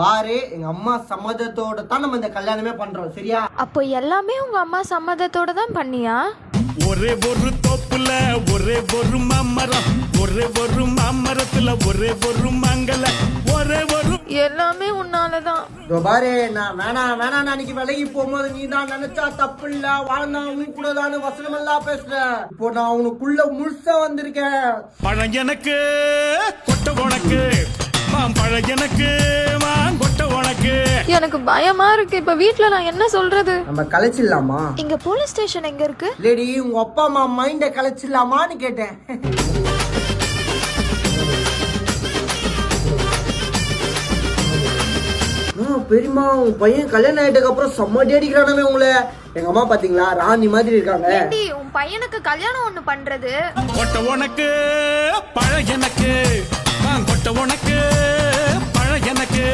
பாரு எங்க அம்மா சம்மதத்தோட தான் நம்ம இந்த கல்யாணமே பண்றோம், சரியா? அப்போ எல்லாமே உங்க அம்மா சம்மதத்தோட தான் பண்ணியா? ஒரே ஒரு தோப்புல ஒரே ஒரு மாமரம், ஒரே ஒரு மாமரத்துல ஒரே ஒரு மங்கள, ஒரே ஒரு எல்லாமே உன்னாலதான். பாரு நான் வேணாம் அன்னைக்கு விலகி போகும்போது நீ தான் நினைச்சா தப்பு இல்ல, வாழ்ந்தா உன் கூட தான் வசனம் எல்லாம் பேசுற. இப்போ நான் உனக்குள்ள முழுசா வந்திருக்கேன். பழம் எனக்கு கொட்ட உனக்கு, மாம்பழம் எனக்கு மாங்கொட்ட உனக்கு. எனக்கு பயமா இருக்கு. இப்ப வீட்ல நான் என்ன சொல்றது? நம்ம கலைச்சிடலாமா? இங்க போலீஸ் ஸ்டேஷன் எங்க இருக்கு? லேடி உங்க அப்பா அம்மா மைண்ட கலைச்சிடலாமான்னு கேட்டேன். பெரியமா உன் பையன் கல்யாணம் ஆயிட்டதுக்கு அப்புறம் செம்மடி அடிக்கிறானவே உங்களை. எங்க அம்மா பாத்தீங்களா ராணி மாதிரி இருக்காங்க. உன் பையனுக்கு கல்யாணம் ஒண்ணு பண்றது. கொட்ட உனக்கு பழம் எனக்கு, மாங்கொட்ட உனக்கு பழம் எனக்கு.